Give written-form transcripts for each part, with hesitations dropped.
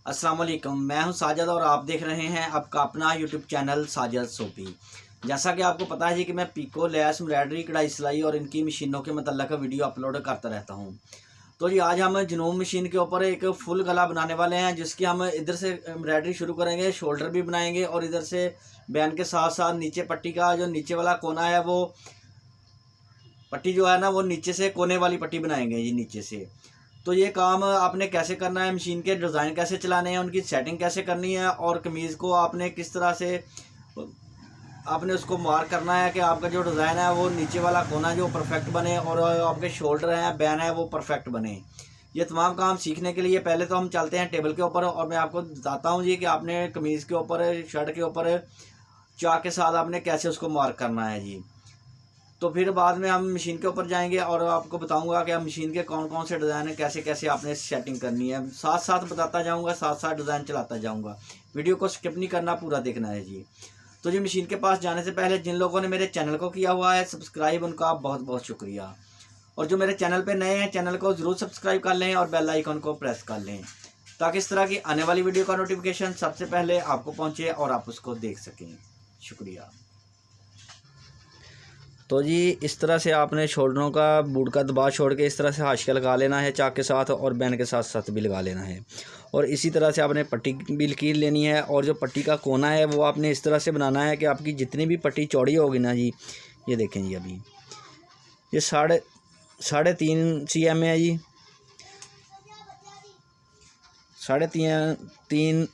अस्सलाम वालेकुम। मैं हूं साजिद और आप देख रहे हैं आपका अपना यूट्यूब चैनल साजिद सोपी। जैसा कि आपको पता है जी कि मैं पिको, लैस, एम्ब्रॉयडरी, कढ़ाई सिलाई और इनकी मशीनों के मतलब वीडियो अपलोड करता रहता हूं। तो जी आज हम जनूम मशीन के ऊपर एक फुल गला बनाने वाले हैं, जिसकी हम इधर से एम्ब्रॉयडरी शुरू करेंगे, शोल्डर भी बनाएंगे और इधर से बैन के साथ साथ नीचे पट्टी का जो नीचे वाला कोना है वो पट्टी जो है ना वो नीचे से कोने वाली पट्टी बनाएंगे जी नीचे से। तो ये काम आपने कैसे करना है, मशीन के डिज़ाइन कैसे चलाने हैं, उनकी सेटिंग कैसे करनी है और कमीज़ को आपने किस तरह से आपने उसको मार्क करना है कि आपका जो डिज़ाइन है वो नीचे वाला कोना जो परफेक्ट बने और आपके शोल्डर हैं, बैन है वो परफेक्ट बने। ये तमाम काम सीखने के लिए पहले तो हम चलते हैं टेबल के ऊपर और मैं आपको बताता हूँ जी कि आपने कमीज़ के ऊपर, शर्ट के ऊपर चाक के साथ आपने कैसे उसको मार्क करना है जी। तो फिर बाद में हम मशीन के ऊपर जाएंगे और आपको बताऊंगा कि मशीन के कौन कौन से डिज़ाइन है, कैसे कैसे आपने सेटिंग करनी है, साथ साथ बताता जाऊंगा, साथ साथ डिज़ाइन चलाता जाऊंगा। वीडियो को स्किप नहीं करना, पूरा देखना है जी। तो जी मशीन के पास जाने से पहले जिन लोगों ने मेरे चैनल को किया हुआ है सब्सक्राइब, उनका बहुत बहुत शुक्रिया। और जो मेरे चैनल पर नए हैं चैनल को ज़रूर सब्सक्राइब कर लें और बेल आइकन को प्रेस कर लें, ताकि इस तरह की आने वाली वीडियो का नोटिफिकेशन सबसे पहले आपको पहुँचे और आप उसको देख सकें। शुक्रिया। तो जी इस तरह से आपने शोल्डरों का बूट का दबाव छोड़ के इस तरह से हाशिया लगा लेना है चाक के साथ और बैन के साथ साथ भी लगा लेना है। और इसी तरह से आपने पट्टी भी लकीर लेनी है और जो पट्टी का कोना है वो आपने इस तरह से बनाना है कि आपकी जितनी भी पट्टी चौड़ी होगी ना जी, ये देखें जी अभी ये साढ़े तीन cm है जी, 3.5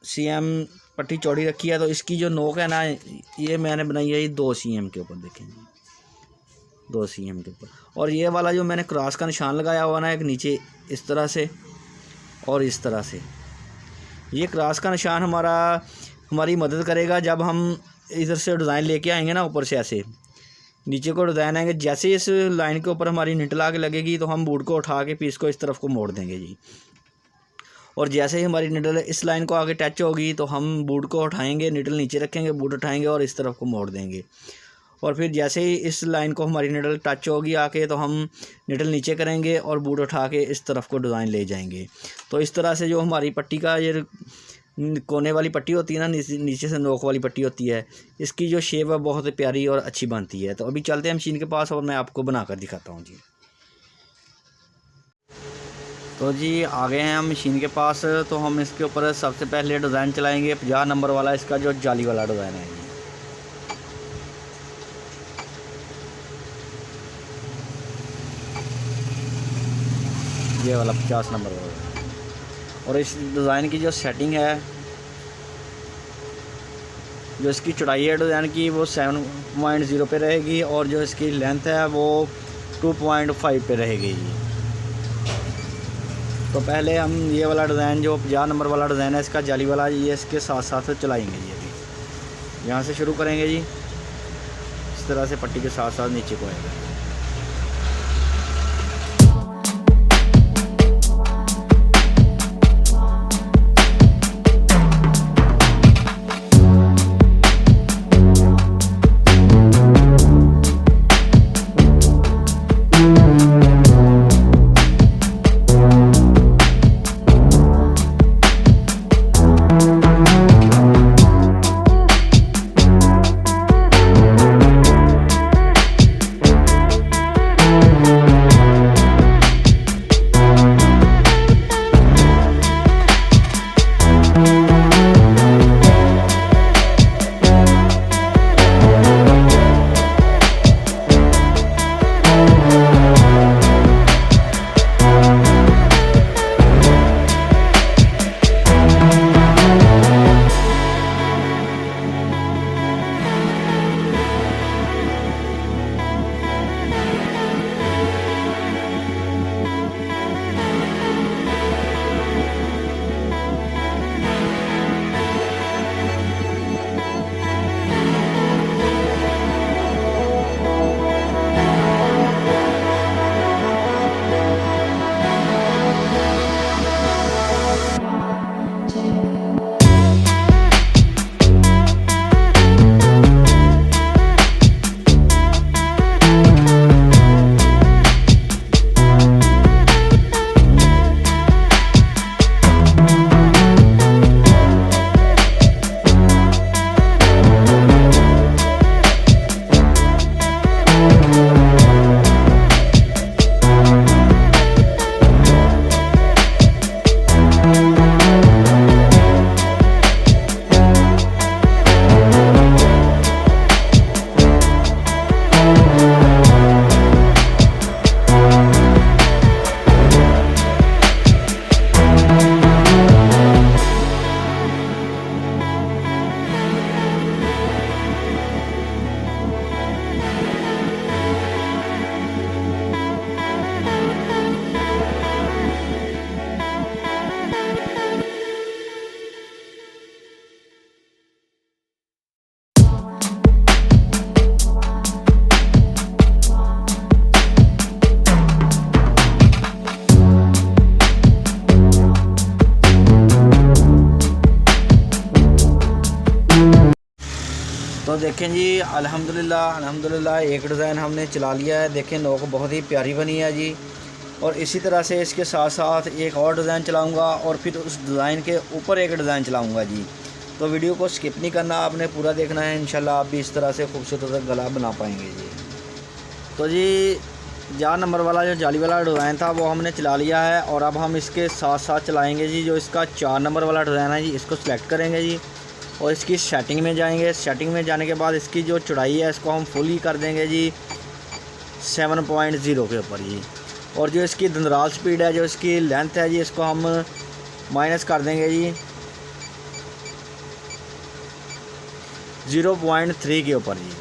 cm पट्टी चौड़ी रखी है। तो इसकी जो नोक है ना ये मैंने बनाई है 2 cm के ऊपर, देखें 2 cm के ऊपर। और ये वाला जो मैंने क्रॉस का निशान लगाया हुआ ना एक नीचे इस तरह से और इस तरह से, ये क्रॉस का निशान हमारी मदद करेगा जब हम इधर से डिज़ाइन लेके आएंगे ना, ऊपर से ऐसे नीचे को डिज़ाइन आएंगे। जैसे इस लाइन के ऊपर हमारी निटल आके लगेगी तो हम बूट को उठा के पीस को इस तरफ को मोड़ देंगे जी। और जैसे ही हमारी निडल इस लाइन को आगे टच होगी तो हम बूट को उठाएंगे, निडल नीचे रखेंगे, बूट उठाएंगे और इस तरफ को मोड़ देंगे। और फिर जैसे ही इस लाइन को हमारी निडल टच होगी आके तो हम निडल नीचे करेंगे और बूट उठा के इस तरफ को डिज़ाइन ले जाएंगे। तो इस तरह से जो हमारी पट्टी का ये कोने वाली पट्टी होती है ना, नीचे से नोक वाली पट्टी होती है, इसकी जो शेप है बहुत प्यारी और अच्छी बनती है। तो अभी चलते हैं मशीन के पास और मैं आपको बना कर दिखाता हूँ जी। तो जी आ गए हैं हम मशीन के पास। तो हम इसके ऊपर सबसे पहले डिज़ाइन चलाएंगे 50 नंबर वाला, इसका जो जाली वाला डिज़ाइन है ये वाला 50 नंबर वाला। और इस डिज़ाइन की जो सेटिंग है, जो इसकी चौड़ाई है डिज़ाइन की वो 7.0 पे रहेगी और जो इसकी लेंथ है वो 2.5 पे रहेगी जी। तो पहले हम ये वाला डिज़ाइन जो 50 नंबर वाला डिज़ाइन है इसका जाली वाला, ये इसके साथ साथ चलाएंगे जी। अभी यहाँ से शुरू करेंगे जी, इस तरह से पट्टी के साथ साथ नीचे को आएगा। तो देखें जी, अल्हम्दुलिल्लाह एक डिज़ाइन हमने चला लिया है। देखें नोक बहुत ही प्यारी बनी है जी। और इसी तरह से इसके साथ साथ एक और डिज़ाइन चलाऊंगा और फिर उस डिज़ाइन के ऊपर एक डिज़ाइन चलाऊंगा जी। तो वीडियो को स्किप नहीं करना, आपने पूरा देखना है। इंशाल्लाह आप भी इस तरह से खूबसूरत गला बना पाएंगे जी। तो जी 4 नंबर वाला जो जाली वाला डिज़ाइन था वो हमने चला लिया है। और अब हम इसके साथ साथ चलाएँगे जी जो इसका 4 नंबर वाला डिज़ाइन है जी। इसको सिलेक्ट करेंगे जी और इसकी सेटिंग में जाएंगे। सेटिंग में जाने के बाद इसकी जो चौड़ाई है इसको हम फुल ही कर देंगे जी 7.0 के ऊपर जी। और जो इसकी धंधराल स्पीड है, जो इसकी लेंथ है जी, इसको हम माइनस कर देंगे जी 0.3 के ऊपर जी।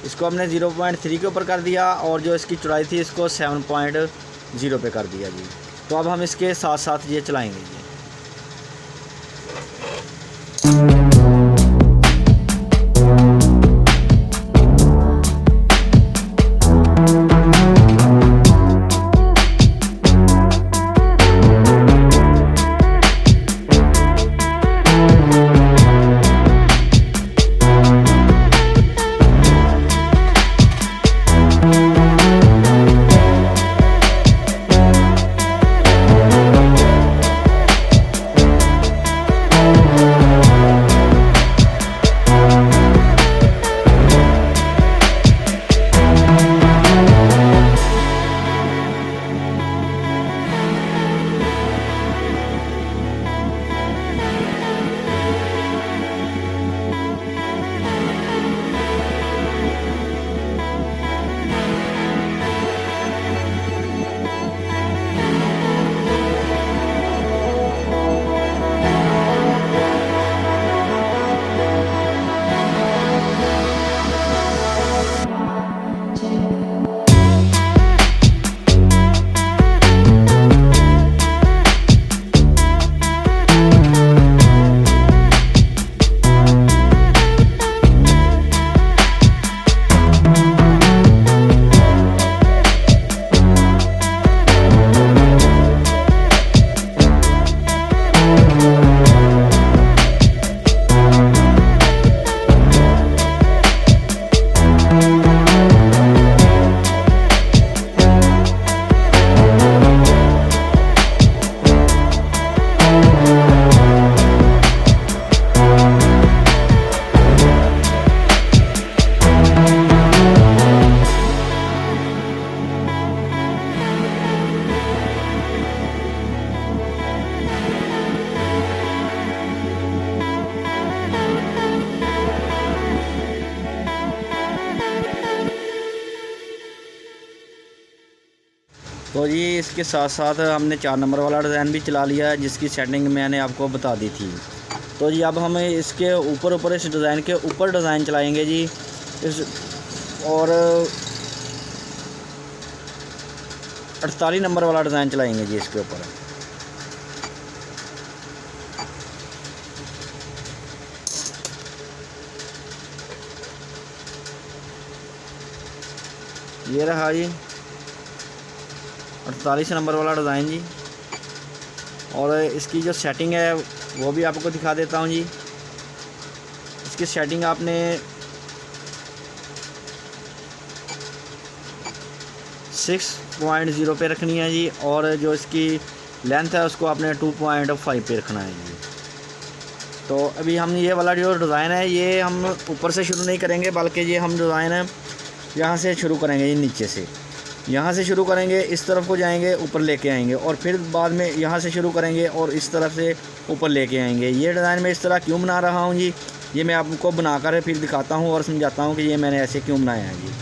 इसको हमने 0.3 के ऊपर कर दिया और जो इसकी चौड़ाई थी इसको 7.0 पे कर दिया जी। तो अब हम इसके साथ साथ ये चलाएंगे जी। तो जी इसके साथ साथ हमने 4 नंबर वाला डिज़ाइन भी चला लिया है जिसकी सेटिंग मैंने आपको बता दी थी। तो जी अब हम इसके ऊपर इस डिज़ाइन के ऊपर डिज़ाइन चलाएंगे जी इस और 48 नंबर वाला डिज़ाइन चलाएंगे जी इसके ऊपर। ये रहा जी 48 नंबर वाला डिज़ाइन जी। और इसकी जो सेटिंग है वो भी आपको दिखा देता हूँ जी। इसकी सेटिंग आपने 6.0 पे रखनी है जी। और जो इसकी लेंथ है उसको आपने 2.5 पे रखना है जी। तो अभी हम ये वाला जो डिज़ाइन है ये हम ऊपर से शुरू नहीं करेंगे, बल्कि ये हम डिज़ाइन है यहाँ से शुरू करेंगे जी। नीचे से यहाँ से शुरू करेंगे, इस तरफ को जाएंगे, ऊपर लेके आएंगे और फिर बाद में यहाँ से शुरू करेंगे और इस तरफ से ऊपर लेके आएंगे। ये डिज़ाइन मैं इस तरह क्यों बना रहा हूँ जी, ये मैं आपको बनाकर फिर दिखाता हूँ और समझाता हूँ कि ये मैंने ऐसे क्यों बनाया है जी।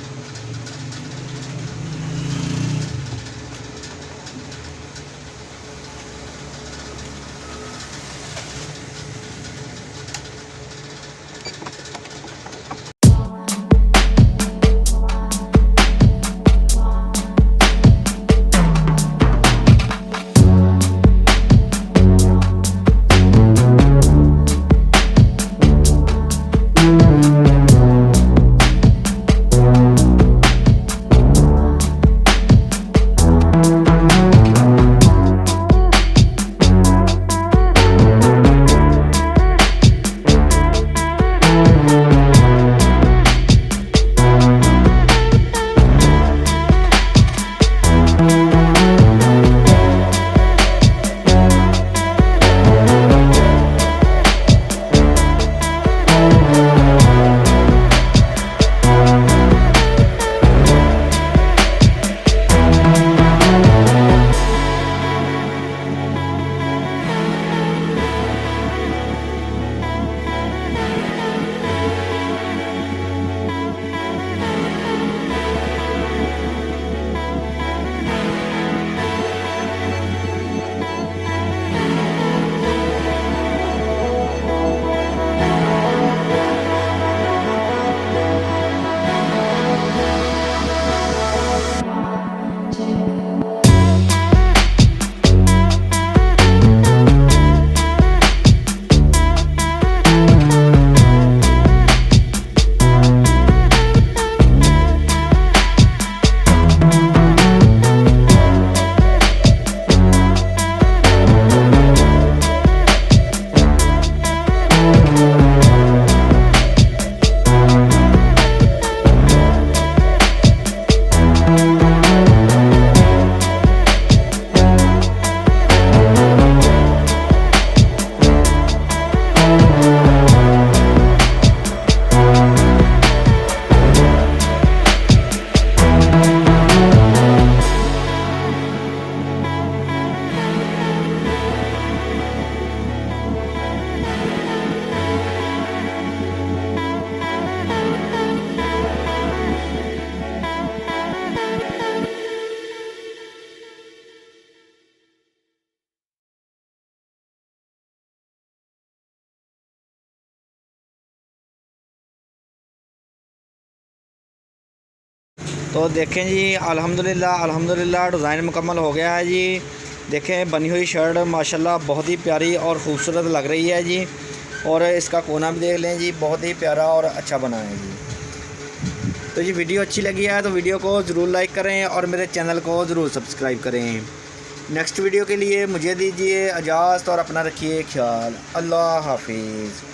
तो देखें जी, अल्हम्दुलिल्लाह डिज़ाइन मुकम्मल हो गया है जी। देखें बनी हुई शर्ट माशाल्लाह बहुत ही प्यारी और ख़ूबसूरत लग रही है जी। और इसका कोना भी देख लें जी, बहुत ही प्यारा और अच्छा बना है जी। तो ये वीडियो अच्छी लगी है तो वीडियो को ज़रूर लाइक करें और मेरे चैनल को ज़रूर सब्सक्राइब करें। नेक्स्ट वीडियो के लिए मुझे दीजिए इजाज़त और अपना रखिए ख्याल। अल्लाह हाफिज़।